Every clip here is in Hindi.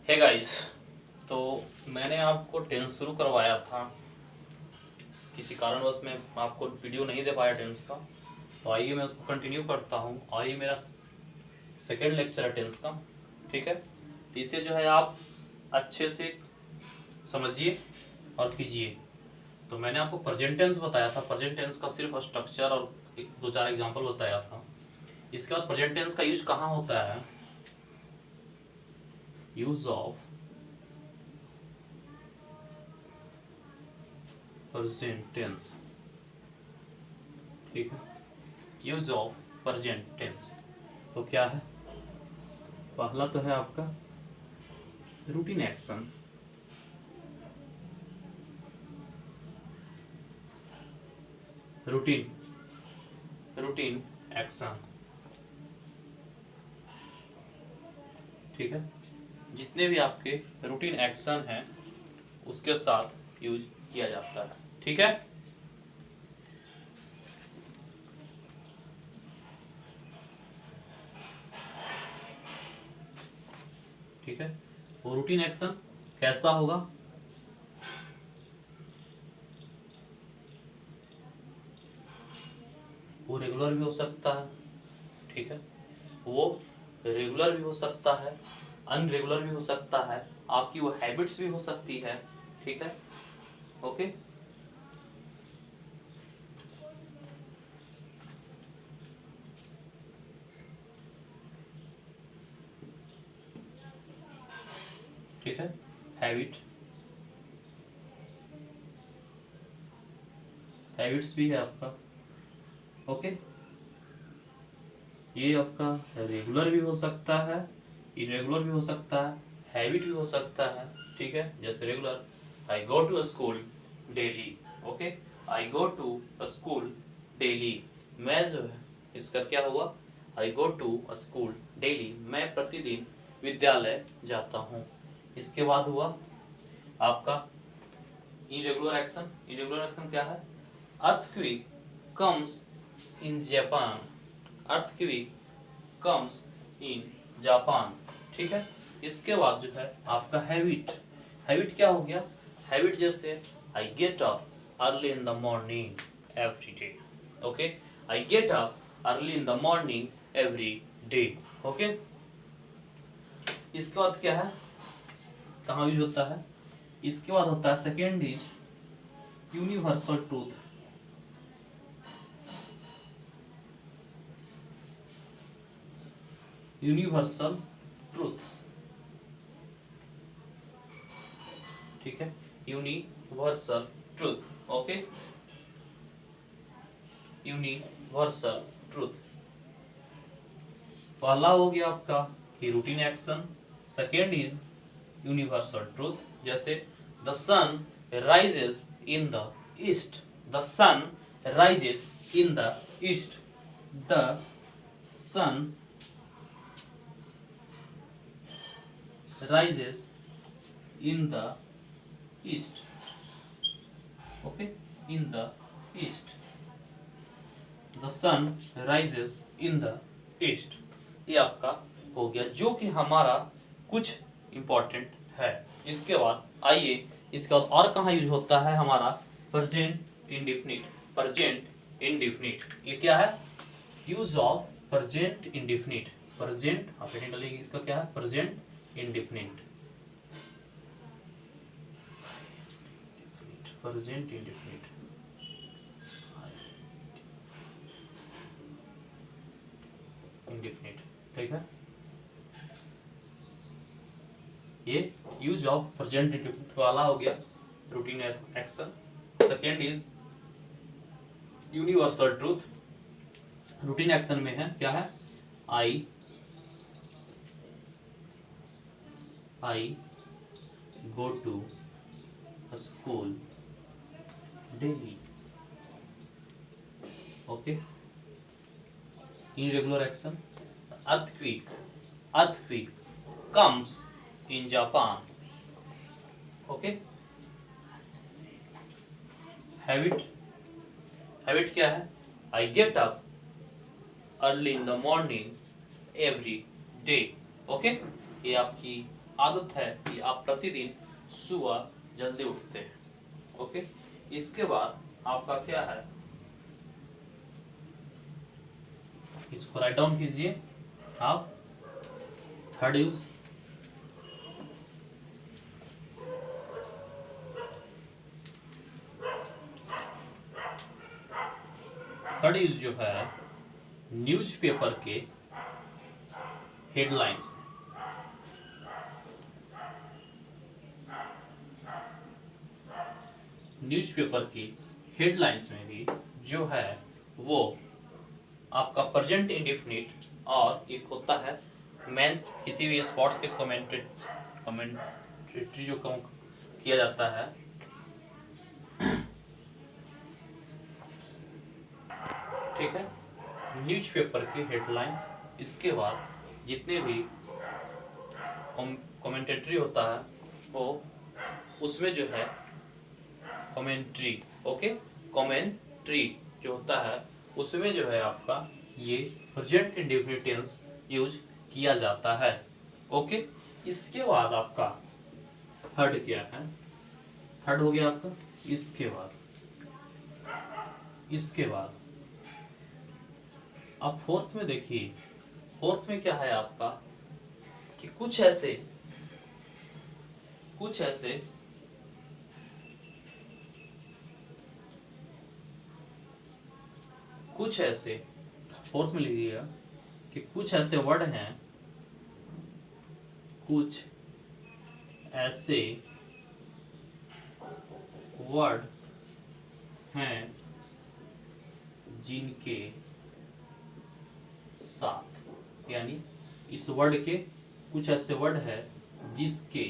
हे गाइस, तो मैंने आपको टेंस शुरू करवाया था। किसी कारणवश मैं आपको वीडियो नहीं दे पाया टेंस का, तो आइए मैं उसको कंटिन्यू करता हूँ। आइए मेरा सेकेंड लेक्चर है टेंस का, ठीक है। तो इसे जो है आप अच्छे से समझिए और कीजिए। तो मैंने आपको प्रेजेंट टेंस बताया था, प्रेजेंट टेंस का सिर्फ स्ट्रक्चर और दो चार एग्जाम्पल बताया था। इसके बाद प्रेजेंट टेंस का यूज कहाँ होता है? यूज ऑफ प्रेजेंट टेंस, ठीक है। यूज ऑफ प्रेजेंट टेंस तो क्या है? पहला तो है आपका रूटीन एक्शन, रूटीन एक्शन, ठीक है। जितने भी आपके रूटीन एक्शन हैं उसके साथ यूज किया जाता है, ठीक है। ठीक है, वो रूटीन एक्शन कैसा होगा? वो रेगुलर भी हो सकता है, ठीक है। वो रेगुलर भी हो सकता है, अनरेगुलर भी हो सकता है, आपकी वो हैबिट्स भी हो सकती है, ठीक है। ओके, ठीक है। हैबिट्स भी है आपका, ओके। ये आपका रेगुलर भी हो सकता है, इरेगुलर भी हो सकता है, हैबिट भी हो सकता है, ठीक है। जैसे regular, I go to school daily, okay. I go to school daily, मैं जो है इसका क्या हुआ? I go to school daily, मैं प्रतिदिन विद्यालय जाता हूँ। इसके बाद हुआ आपका इरेगुलर एक्शन। इरेगुलर एक्शन क्या है? Earthquake comes in Japan, earthquake comes in Japan, ठीक है। इसके बाद जो है आपका हैबिट। हैबिट क्या हो गया? हैबिट जैसे आई get up early in the morning every day, okay. I get up early in the morning every day, okay. इसके बाद क्या है, कहाँ यूज होता है? इसके बाद होता है second is universal truth. Universal truth, ठीक है। Universal truth, okay. Universal truth पहला हो गया आपका कि routine action, second is universal truth. जैसे the sun rises in the east, the sun rises in the east, the sun rises in the east, okay, in the east, the sun rises in the east। ये आपका हो गया जो कि हमारा कुछ इंपॉर्टेंट है। इसके बाद आइए, इसके बाद और कहाँ यूज होता है हमारा? Present indefinite, present indefinite. ये क्या है? Use of present indefinite. Present आप हेडिंग डालेंगे, इसका क्या है? Present indefinite, present indefinite, indefinite, ठीक है। ये यूज ऑफ प्रेजेंट इंडेफिनिट वाला हो गया routine action. Second is universal truth. Routine action में है क्या है? I go to school daily, okay. Irregular action, earthquake comes in Japan, okay. Habit क्या है? I get up early in the morning every day, okay. ये आपकी आदत है कि आप प्रतिदिन सुबह जल्दी उठते हैं। ओके, इसके बाद आपका क्या है, इसको राइट डाउन कीजिए आप। थर्ड यूज, थर्ड यूज जो है न्यूज़पेपर के हेडलाइंस में। न्यूज़पेपर की हेडलाइंस में भी जो है वो आपका प्रेजेंट इंडेफिनिट और एक होता है मैन, किसी भी स्पोर्ट्स के कमेंट्री जो किया जाता है, ठीक है, न्यूज़पेपर के हेडलाइंस। इसके बाद जितने भी कमेंटेटरी होता है वो उसमें जो है कमेंट्री, ओके, कमेंट्री जो होता है उसमें जो है आपका ये प्रेजेंट इंडेफिनिट टेंस यूज किया जाता है। ओके, इसके बाद आपका थर्ड क्या है, थर्ड हो गया आपका। इसके बाद आप फोर्थ में देखिए, फोर्थ में क्या है आपका कि कुछ ऐसे फोर्थ में लिखिएगा कि कुछ ऐसे वर्ड हैं, कुछ ऐसे वर्ड हैं जिनके साथ, यानी इस वर्ड के कुछ ऐसे वर्ड है जिसके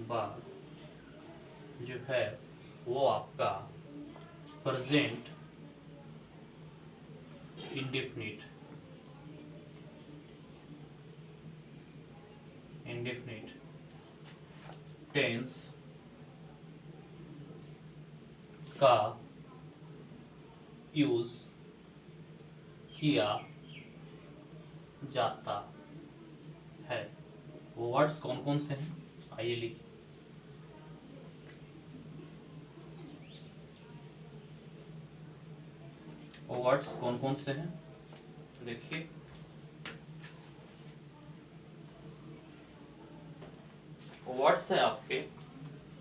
बाद जो है वो आपका प्रेजेंट इंडेफिनिट टेंस का यूज किया जाता है। वो वर्ड्स कौन कौन से हैं, आइए लिखिए। वो वर्ड्स कौन कौन से हैं देखिए, वर्ड्स हैं आपके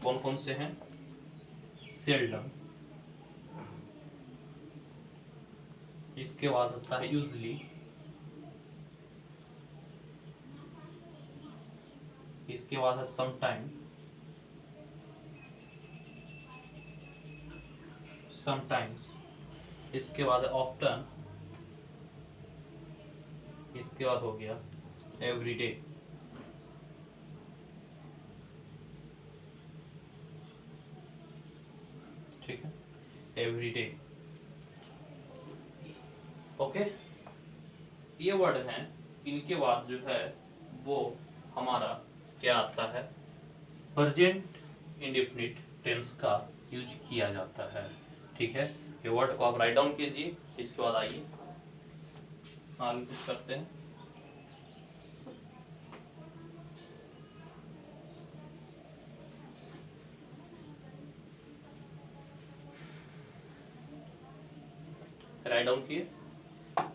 कौन कौन से हैं, सेल्डम, इसके बाद होता है यूजली, इसके बाद है समटाइम्स, इसके बाद है ऑफ्टन, इसके बाद हो गया एवरीडे। ठीक है, एवरीडे। ओके, ये वर्ड हैं, इनके बाद जो है वो हमारा क्या आता है, प्रेजेंट इंडेफिनिट टेंस का यूज किया जाता है। ठीक है, ये वर्ड को आप राइट डाउन कीजिए। इसके बाद आइए आगे कुछ करते हैं। राइट डाउन किए,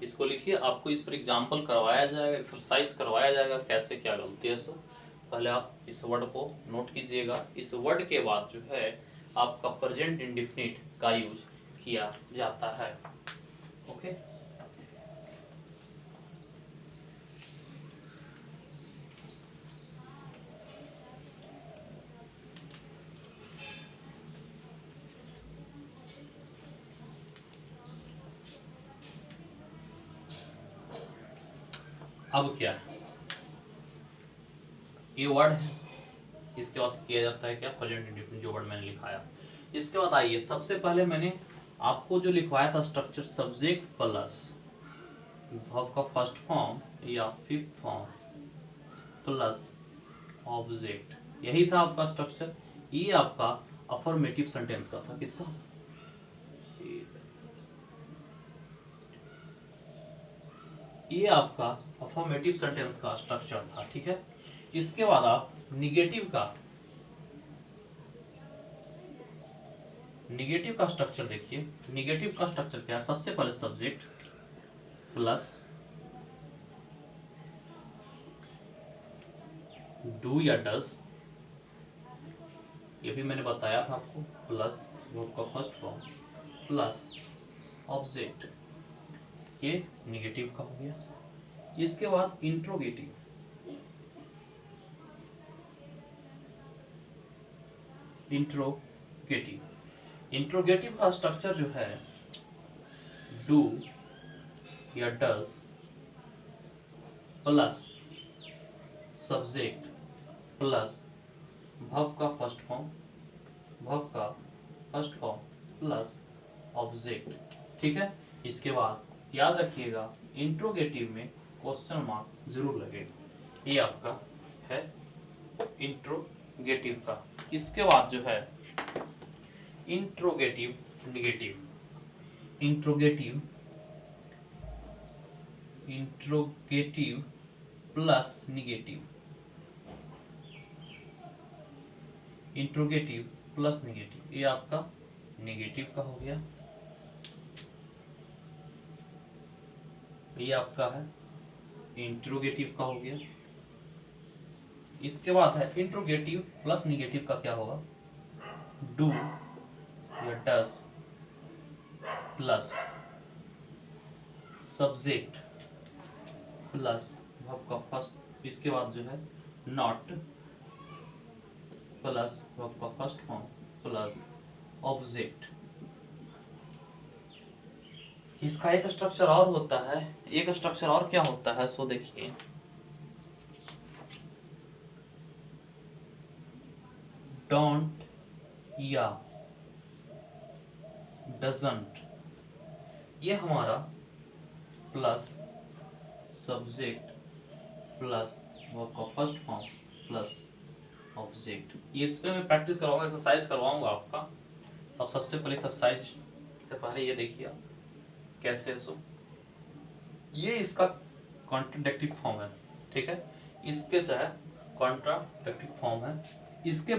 इसको लिखिए। आपको इस पर एग्जाम्पल करवाया जाएगा, एक्सरसाइज करवाया जाएगा कैसे क्या गलती है। सो पहले आप इस वर्ड को नोट कीजिएगा। इस वर्ड के बाद जो है आपका प्रेजेंट इंडेफिनिट का यूज किया जाता है। ओके, अब क्या है, ये वर्ड है, इसके बाद किया जाता है क्या, प्रेजेंट इंडेफिनिट, जो वर्ड मैंने लिखाया। इसके बाद आइए, सबसे पहले मैंने आपको जो लिखवाया था स्ट्रक्चर, सब्जेक्ट प्लस वर्ब का फर्स्ट फॉर्म या फिफ्थ फॉर्म प्लस ऑब्जेक्ट, यही था आपका स्ट्रक्चर। ये आपका अफर्मेटिव सेंटेंस का था, किसका, ये आपका अफर्मेटिव सेंटेंस का स्ट्रक्चर था, ठीक है। इसके बाद आप निगेटिव का स्ट्रक्चर देखिए। निगेटिव का स्ट्रक्चर क्या है? सबसे पहले सब्जेक्ट प्लस डू या डज, ये भी मैंने बताया था आपको, प्लस वर्ब का फर्स्ट फॉर्म प्लस ऑब्जेक्ट, ये निगेटिव का हो गया। इसके बाद इंट्रोगेटिव, इंट्रोगेटिव का स्ट्रक्चर जो है डू या does plus subject plus verb का फर्स्ट फॉर्म प्लस ऑब्जेक्ट, ठीक है। इसके बाद याद रखिएगा इंट्रोगेटिव में क्वेश्चन मार्क जरूर लगेगा, ये आपका है इंट्रोगेटिव का। इसके बाद जो है interrogative plus negative, interrogative plus negative, ये आपका निगेटिव का हो गया। ये आपका है इंट्रोगेटिव का हो गया। इसके बाद है इंट्रोगेटिव प्लस निगेटिव का क्या होगा? डू या does plus subject plus verb का फर्स्ट, इसके बाद जो है नॉट प्लस वर्ब का फर्स्ट फॉर्म प्लस ऑब्जेक्ट। इसका एक स्ट्रक्चर और होता है, एक स्ट्रक्चर और क्या होता है सो देखिए, डोंट या डजंट, ये हमारा प्लस सब्जेक्ट प्लस वर्ब का फर्स्ट फॉर्म प्लस ऑब्जेक्ट। ये इस पे मैं प्रैक्टिस करवाऊंगा, एक्सरसाइज करवाऊंगा आपका। अब सबसे पहले एक्सरसाइज से पहले ये देखिए आप कैसे, सो ये इसका कॉन्ट्राडिक्टिव फॉर्म है, ठीक है। इसके जो है कॉन्ट्राडिक्टिव फॉर्म है, इसके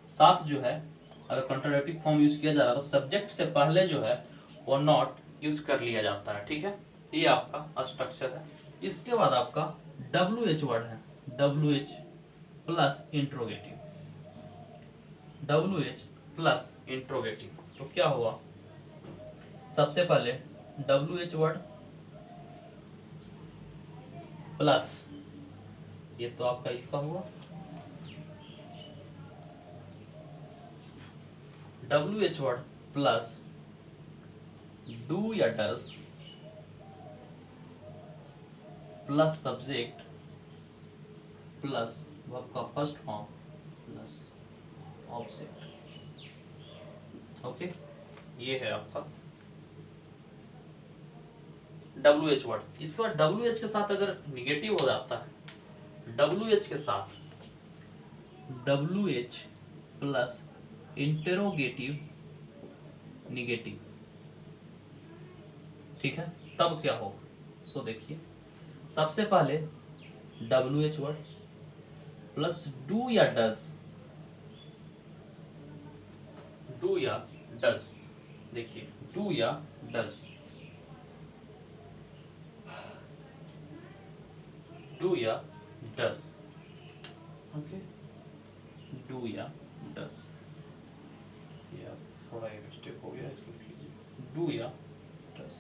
साथ जो है अगर कॉन्ट्राडिक्टिव फॉर्म यूज किया जा रहा है तो सब्जेक्ट से पहले जो है वो नॉट यूज कर लिया जाता है, ठीक है। ये आपका स्ट्रक्चर है। इसके बाद आपका WH वर्ड है, WH plus interrogative, WH plus interrogative, तो क्या हुआ? सबसे पहले WH वर्ड प्लस, ये तो आपका इसका हुआ, WH वर्ड प्लस डू या does plus subject plus verb का first form plus object, okay. ये है आपका WH वर्ड। इसके बाद WH के साथ अगर निगेटिव हो जाता है, WH के साथ WH प्लस इंटेरोगेटिव निगेटिव, ठीक है, तब क्या होगा? सो देखिए सबसे पहले WH वर्ड प्लस डू या डज, देखिए डू या डज, ओके, डू या डज, या थोड़ा एक मिस्टेक हो गया, इसको लिख लीजिए, डू या डज।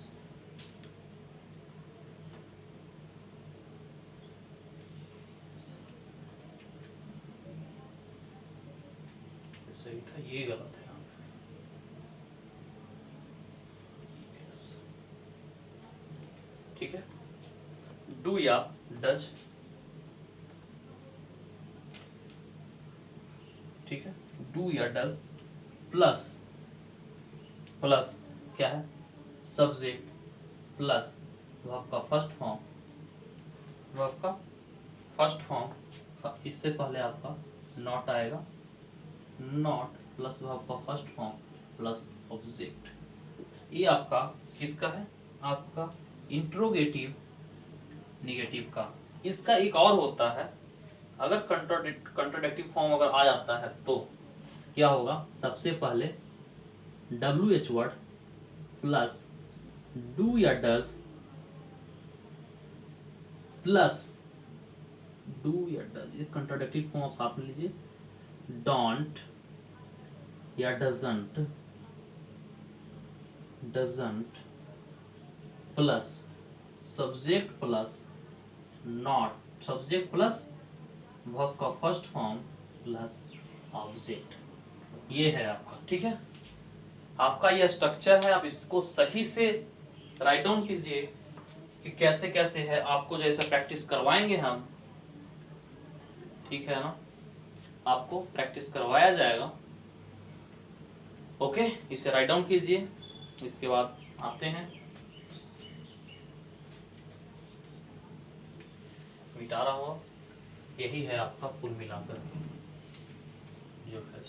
सही था, ये गलत है। ठीक है, डू या डज, ठीक है, डू या डज प्लस क्या है? सब्जेक्ट प्लस वर्ब का फर्स्ट फॉर्म, इससे पहले आपका नॉट आएगा, नॉट प्लस वर्ब का फर्स्ट फॉर्म प्लस ऑब्जेक्ट। ये आपका किसका है? आपका इंट्रोगेटिव निगेटिव का। इसका एक और होता है, अगर कंट्राडिक्टिव फॉर्म अगर आ जाता है तो क्या होगा, सबसे पहले WH वर्ड प्लस डू या डज प्लस डू या डज, ये कंट्राडिक्टिव फॉर्म आप साथ में लीजिए, डोंट या doesn't plus subject plus not, subject plus verb का फर्स्ट फॉर्म प्लस ऑब्जेक्ट, ये है आपका। ठीक है, आपका यह स्ट्रक्चर है, आप इसको सही से राइट डाउन कीजिए कि कैसे कैसे है, आपको जैसे प्रैक्टिस करवाएंगे हम, ठीक है ना, आपको प्रैक्टिस करवाया जाएगा। ओके, इसे राइट डाउन कीजिए, इसके बाद आते हैं, मिटा रहा हुआ, यही है आपका कुल मिलाकर जो है।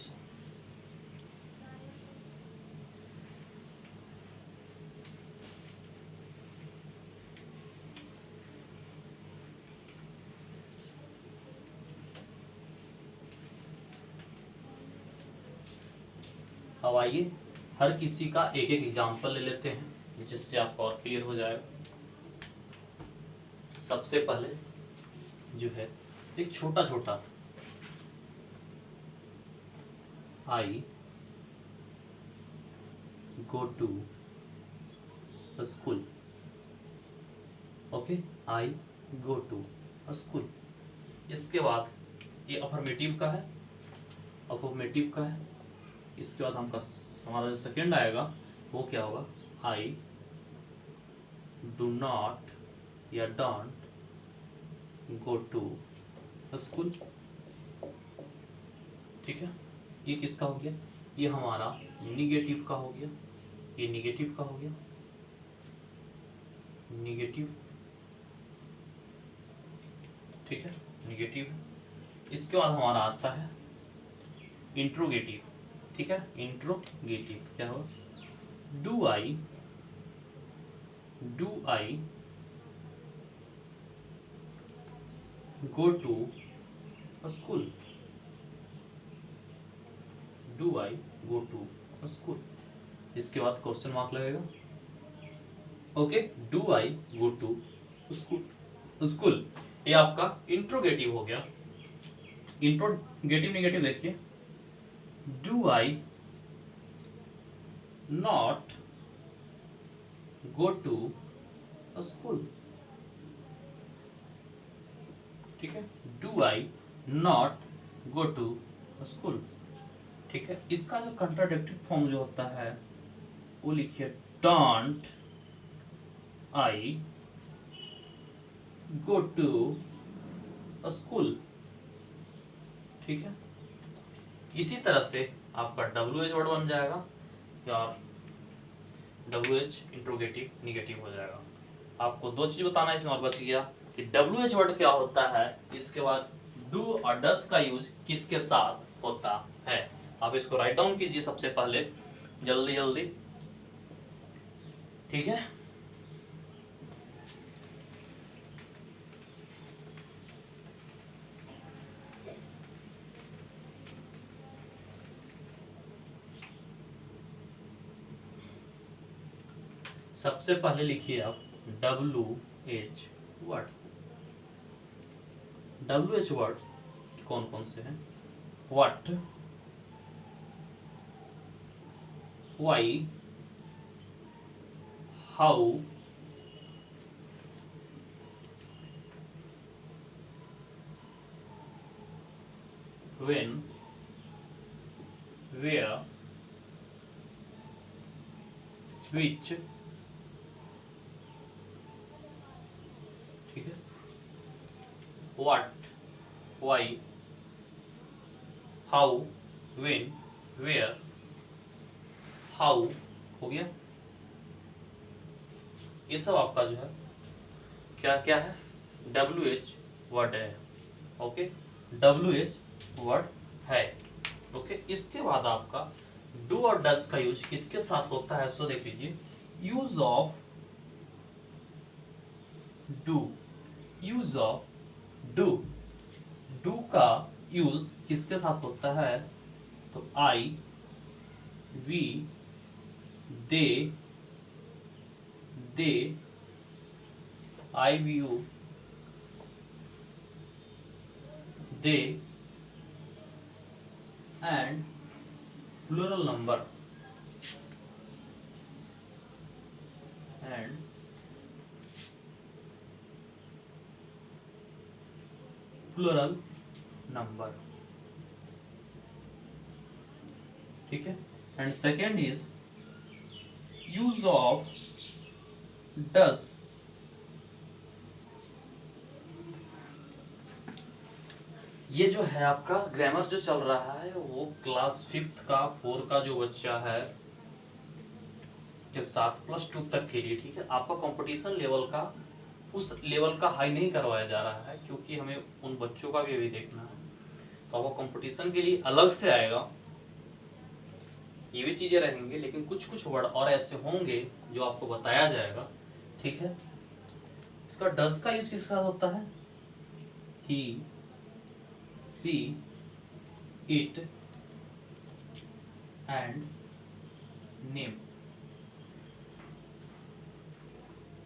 अब आइए हर किसी का एक एक एग्जाम्पल ले लेते हैं, जिससे आपको और क्लियर हो जाएगा। सबसे पहले जो है एक छोटा छोटा, I go to school. Okay, I go to school. इसके बाद ये अफर्मेटिव का है, अफर्मेटिव का है। इसके बाद हमका हमारा जो सेकेंड आएगा वो क्या होगा, आई डू नॉट या डोंट गो टू स्कूल। ठीक है, ये किसका हो गया, ये हमारा निगेटिव का हो गया, ये निगेटिव का हो गया, निगेटिव। ठीक है, निगेटिव। इसके बाद हमारा आता है इंट्रोगेटिव। ठीक है, इंट्रोगेटिव क्या हो, do I go to school, do I go to school. इसके बाद क्वेश्चन मार्क लगेगा। Okay, do I go to school, school ये आपका इंट्रोगेटिव हो गया। इंट्रोगेटिव निगेटिव देखिए, do I not go to school. ठीक है, do I not go to school. ठीक है, इसका जो कंट्राडिक्टिव फॉर्म जो होता है वो लिखिए, don't I go to school. ठीक है, इसी तरह से आपका WH वर्ड बन जाएगा और WH इंट्रोगेटिव निगेटिव हो जाएगा। आपको दो चीज बताना इसमें और बच गया कि WH वर्ड क्या होता है, इसके बाद डू और डस का यूज किसके साथ होता है। आप इसको राइट डाउन कीजिए सबसे पहले, जल्दी जल्दी। ठीक है, सबसे पहले लिखिए आप WH वर्ड। WH वर्ड कौन कौन से हैं, what, why, how, when, where, which। ठीक है, what, why, how, when, where, how हो गया। ये सब आपका जो है क्या क्या है, WH वर्ड है। ओके, WH वर्ड है। ओके, इसके बाद आपका डू और डस का यूज किसके साथ होता है, सो देख लीजिए, use of do use of do, do का यूज किसके साथ होता है? तो I, we, they, they, I, we, you, they and plural number, and plural number, ठीक है। And second is use of does, ये जो है आपका ग्रामर जो चल रहा है वो क्लास 5th का 4 का जो बच्चा है इसके साथ +2 तक के लिए, ठीक है। आपका कंपटीशन लेवल का उस लेवल का हाई नहीं करवाया जा रहा है क्योंकि हमें उन बच्चों का भी अभी देखना है, तो आपको कंपटीशन के लिए अलग से आएगा, ये भी चीजें रहेंगी, लेकिन कुछ कुछ वर्ड और ऐसे होंगे जो आपको बताया जाएगा, ठीक है। इसका डज का यूज किसका होता है? ही, सी, इट एंड नेम,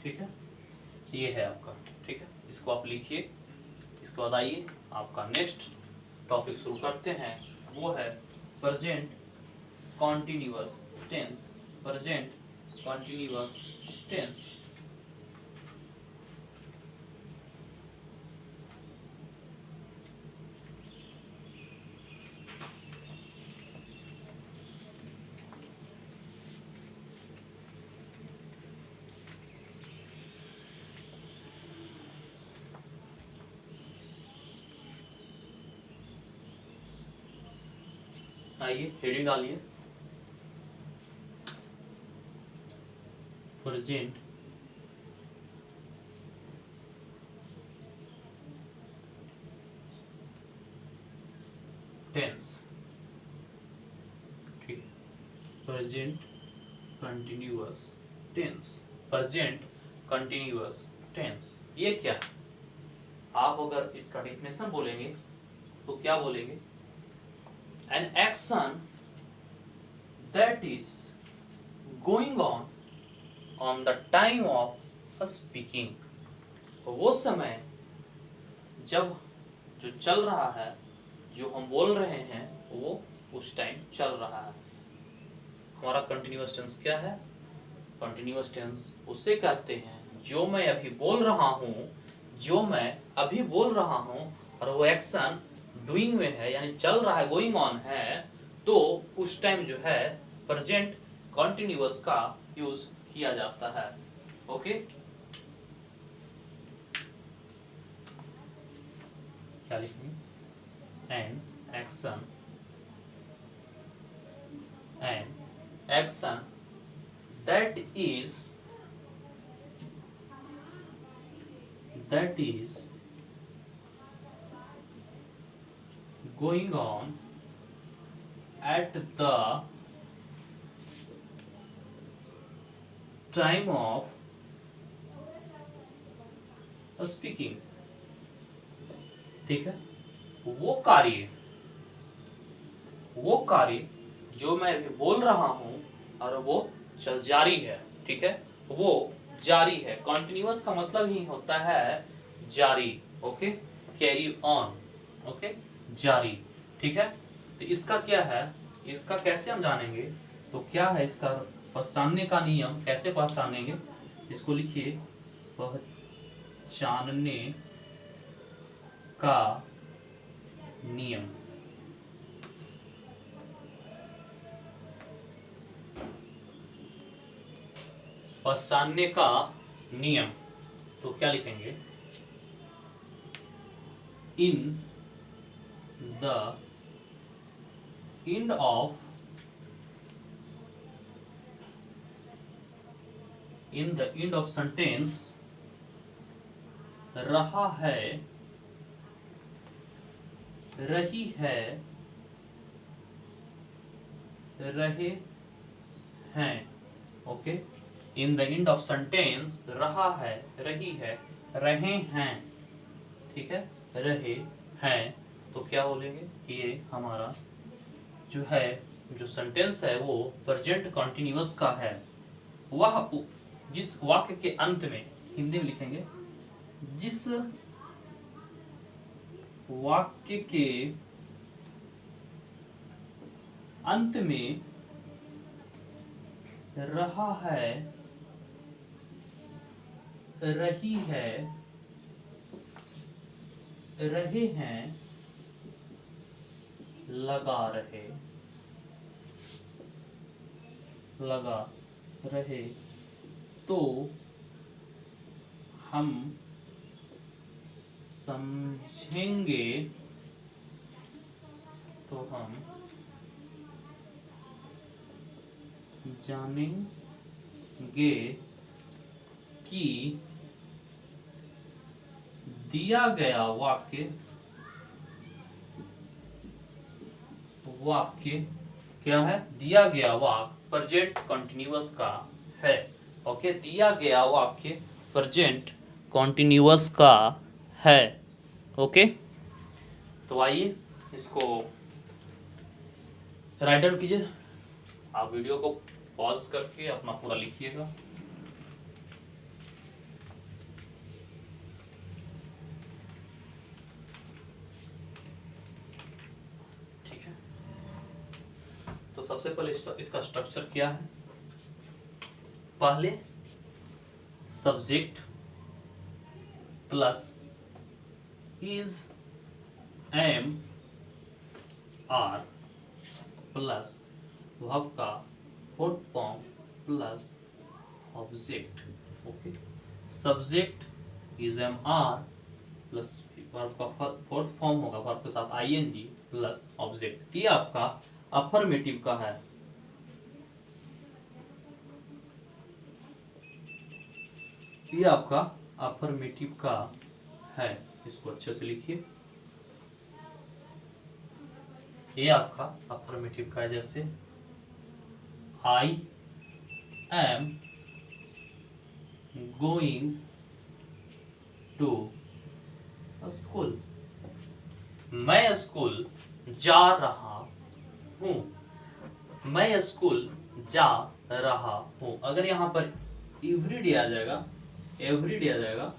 ठीक है। ये है आपका, ठीक है। इसको आप लिखिए। इसके बाद आइए आपका नेक्स्ट टॉपिक शुरू करते हैं, वो है present continuous tense, present continuous tense. आइए हेडिंग डालिए, प्रेजेंट टेंस, ठीक, present continuous tense, present continuous tense. ये क्या है? आप अगर इसका डेफिनेशन बोलेंगे तो क्या बोलेंगे? An action that is going on the time of speaking, तो वो समय जब जो चल रहा है, जो हम बोल रहे हैं वो उस टाइम चल रहा है। हमारा कंटिन्यूअस टेंस क्या है? कंटिन्यूअस टेंस उसे कहते हैं जो मैं अभी बोल रहा हूँ, जो मैं अभी बोल रहा हूँ और वो एक्शन डूइंग में है यानी चल रहा है, गोइंग ऑन है, तो उस टाइम जो है प्रेजेंट कॉन्टिन्यूअस का यूज किया जाता है। ओके, क्या लिखेंगे? An action that is going on at the time of speaking, ठीक है। वो कार्य जो मैं अभी बोल रहा हूं और वो चल जारी है, ठीक है, वो जारी है। कंटिन्यूअस का मतलब ही होता है जारी, ओके, कैरी ऑन, ओके, जारी, ठीक है। तो इसका क्या है, इसका कैसे हम जानेंगे? तो क्या है इसका पहचानने का नियम, कैसे पहचानेंगे? इसको लिखिए, पहचानने का नियम। पहचानने का नियम, तो क्या लिखेंगे? इन the end of sentence रहा है, रही है, रहे हैं, okay. In the end of sentence रहा है, रही है, रहे हैं, ठीक है, रहे हैं, तो क्या बोलेंगे कि ये हमारा जो है, जो सेंटेंस है वो प्रेजेंट कंटिन्यूअस का है। वह जिस वाक्य के अंत में, हिंदी में लिखेंगे, जिस वाक्य के अंत में रहा है, रही है, रहे हैं, लगा रहे, लगा रहे, तो हम समझेंगे, तो हम जानेंगे कि दिया गया वाक्य क्या है, दिया गया वाक्य प्रेजेंट कंटिन्यूअस का है। ओके, दिया गया वाक्य प्रेजेंट कंटिन्यूअस का है। ओके, तो आइए इसको राइट डाउन कीजिए। आप वीडियो को पॉज करके अपना पूरा लिखिएगा। ठीक है, तो सबसे पहले इसका स्ट्रक्चर क्या है। पहले subject plus is, am, are plus verb का fourth form plus object. Okay, subject is, am, are plus verb का फोर्थ फॉर्म होगा वर्ब के साथ आईएनजी प्लस ऑब्जेक्ट। ये आपका अफर्मेटिव का है। ये आपका अफर्मेटिव का है, इसको अच्छे से लिखिए। ये आपका अफर्मेटिव का है, जैसे I am going to school, मैं स्कूल जा रहा हूँ, मैं स्कूल जा रहा हूँ। अगर यहाँ पर एवरीडे आ जाएगा, एवरीडे आ जाएगा,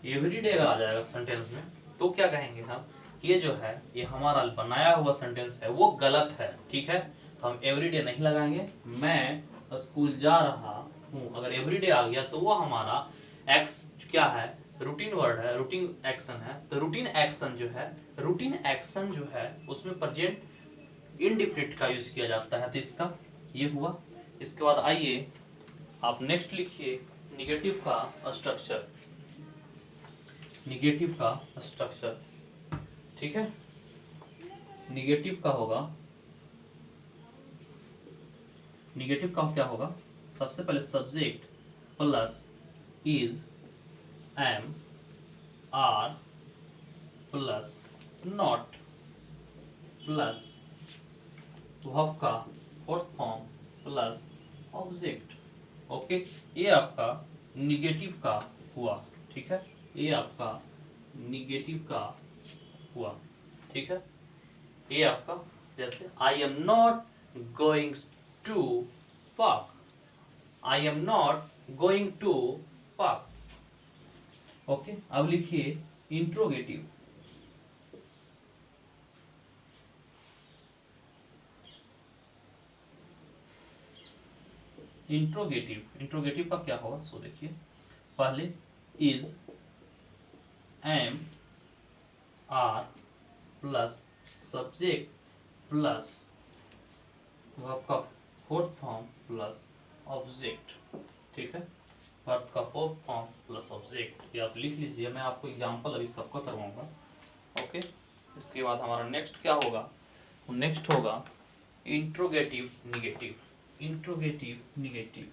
एवरीडे अगर आ जाएगा सेंटेंस में, तो क्या कहेंगे हम, ये जो है ये हमारा बनाया हुआ सेंटेंस है वो गलत है। ठीक है, तो हम एवरीडे नहीं लगाएंगे, मैं स्कूल जा रहा हूँ। अगर एवरीडे आ गया तो वो हमारा एक्स क्या है, रूटीन वर्ड है, रूटीन एक्शन है। तो रूटीन एक्शन जो है, रूटीन एक्शन जो है उसमें प्रेजेंट इंडिफिनिट का यूज किया जाता है। तो इसका ये हुआ। इसके बाद आइए आप नेक्स्ट लिखिए निगेटिव का स्ट्रक्चर, निगेटिव का स्ट्रक्चर। ठीक है, निगेटिव का होगा, निगेटिव का क्या होगा, सबसे पहले subject plus is, am, are plus not plus verb का fourth form plus object. Okay, ये आपका निगेटिव का हुआ। ठीक है, ये आपका निगेटिव का हुआ। ठीक है, ये आपका जैसे I am not going to park, I am not going to park. Okay, अब लिखिए इंट्रोगेटिव, इंट्रोगेटिव, इंट्रोगेटिव का क्या होगा, सो देखिए पहले is, am, are plus subject plus verb का फोर्थ फॉर्म प्लस ऑब्जेक्ट। ठीक है, वर्ब का फोर्थ फॉर्म प्लस ऑब्जेक्ट, ये आप लिख लीजिए। मैं आपको एग्जांपल अभी सबका करवाऊंगा। ओके, इसके बाद हमारा नेक्स्ट क्या होगा, नेक्स्ट होगा interrogative negative, interrogative negative,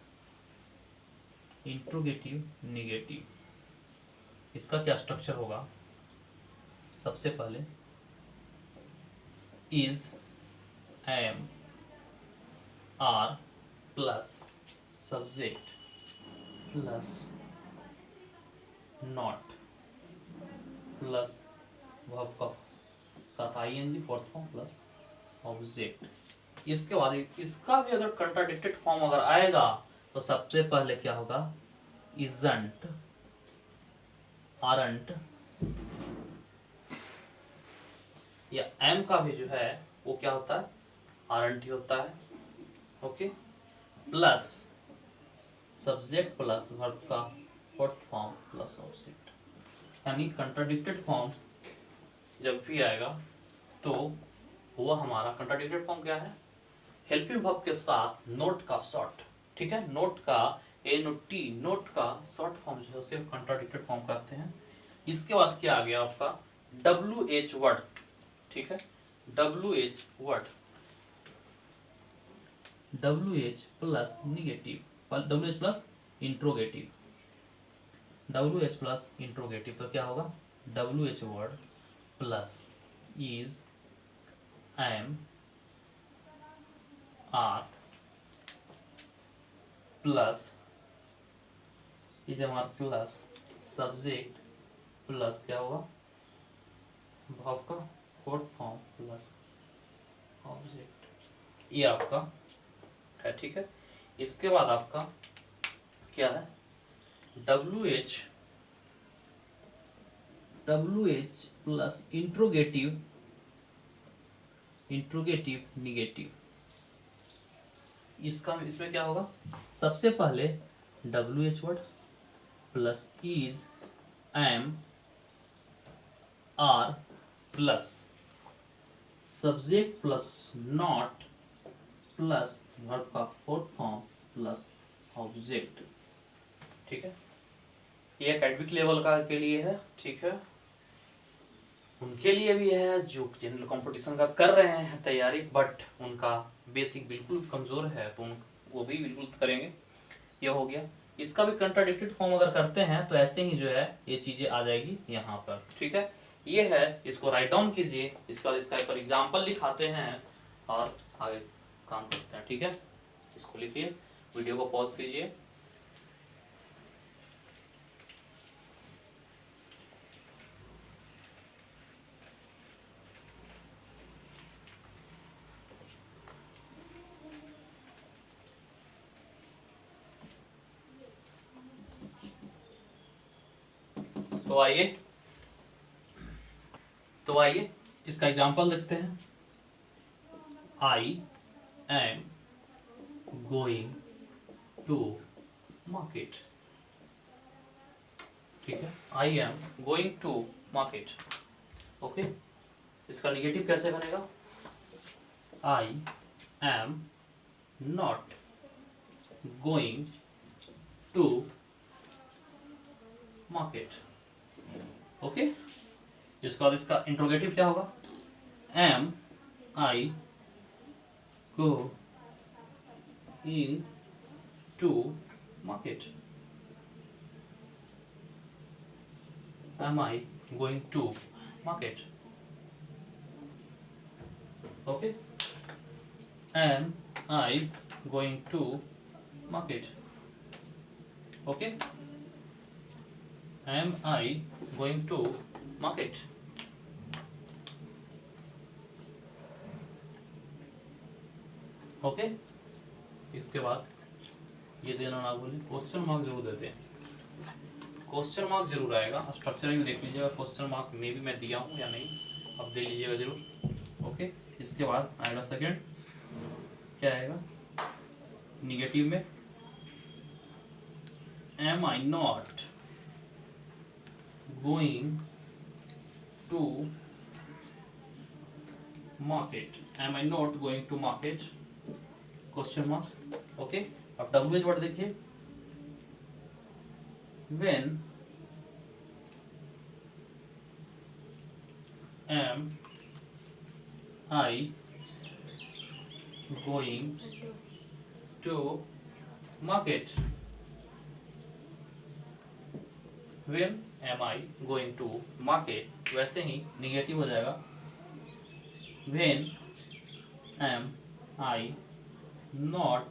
interrogative negative. इसका क्या स्ट्रक्चर होगा, सबसे पहले is, am, are plus subject plus not plus verb का साथ ING fourth form plus object. इसके बाद इसका भी अगर कंट्राडिक्टेड फॉर्म अगर आएगा तो सबसे पहले क्या होगा, इजंट, आरंट, या एम का भी जो है वो क्या होता है, आरंट ही होता है। Okay, plus subject plus verb का फोर्थ फॉर्म प्लस ऑब्जेक्ट। यानी कंट्राडिक्टेड फॉर्म जब भी आएगा तो वो हमारा कंट्राडिक्टेड फॉर्म क्या है, हेल्पिंग वर्ब के साथ नोट का शॉर्ट, ठीक है, नोट का एनओटी, नोट का शॉर्ट फॉर्म जो है उसे कंट्राडिक्टेड फॉर्म कहते हैं। इसके बाद क्या आ गया आपका डब्ल्यू एच वर्ड, ठीक है, W H word, W H plus negative, W H plus interrogative, W H plus interrogative, तो क्या होगा, W H word plus is, am, are plus is am are plus subject plus क्या होगा, वर्ब का फोर्थ फॉर्म प्लस ऑब्जेक्ट। ये आपका है, ठीक है। इसके बाद आपका क्या है, W H plus interrogative, interrogative negative. इसमें क्या होगा, सबसे पहले W H word plus is, am, are plus subject plus not plus verb का फोर्थ फॉर्म प्लस ऑब्जेक्ट, ठीक है। ये एकेडमिक लेवल का के लिए है, ठीक है, उनके लिए भी है जो जनरल कंपटीशन का कर रहे हैं तैयारी, बट उनका बेसिक बिल्कुल कमजोर है तो वो भी बिल्कुल करेंगे। ये हो गया। इसका भी कंट्राडिक्टेड फॉर्म अगर करते हैं तो ऐसे ही जो है ये चीजें आ जाएगी यहाँ पर, ठीक है। ये है, इसको राइट डाउन कीजिए, इसका एक और एग्जाम्पल लिखाते हैं और आगे काम करते हैं, ठीक है। इसको लिखिए, वीडियो को पॉज कीजिए। तो आइए इसका एग्जाम्पल देखते हैं। I am going to market, ठीक है, I am going to market. Okay, इसका निगेटिव कैसे बनेगा, I am not going to market. Okay, इसके बाद इसका इंट्रोगेटिव क्या होगा, am I going to market, am I going to market. Okay, am I going to market. Okay, am I going to market. Okay, इसके बाद ये देना ना भूलें, क्वेश्चन मार्क जरूर देते हैं, क्वेश्चन मार्क जरूर आएगा। स्ट्रक्चर में देख लीजिएगा क्वेश्चन मार्क में भी मैं दिया हूँ या नहीं, अब दे लीजिएगा जरूर। ओके, इसके बाद आएगा सेकंड, क्या आएगा, निगेटिव में am I not going to market, am I not going to market, question mark. Okay, अब डब्ल्यू एच वर्ड देखिए, when am I going to market, when am I going to market. वैसे ही निगेटिव हो जाएगा, when am I not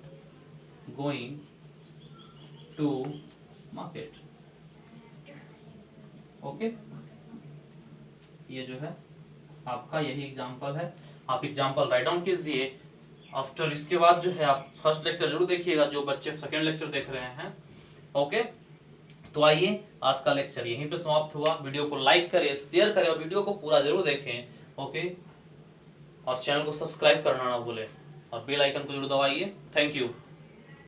going to market। Okay, ये जो है आपका यही एग्जाम्पल है, आप एग्जाम्पल राइट डाउन कीजिए। आफ्टर इसके बाद जो है आप फर्स्ट लेक्चर जरूर देखिएगा, जो बच्चे सेकेंड लेक्चर देख रहे हैं। ओके, तो आइए आज का लेक्चर यहीं पे समाप्त हुआ। वीडियो को लाइक करें, शेयर करें और वीडियो को पूरा जरूर देखें। ओके, और चैनल को सब्सक्राइब करना ना भूलें और बेल आइकन को जरूर दबाइए। Thank you.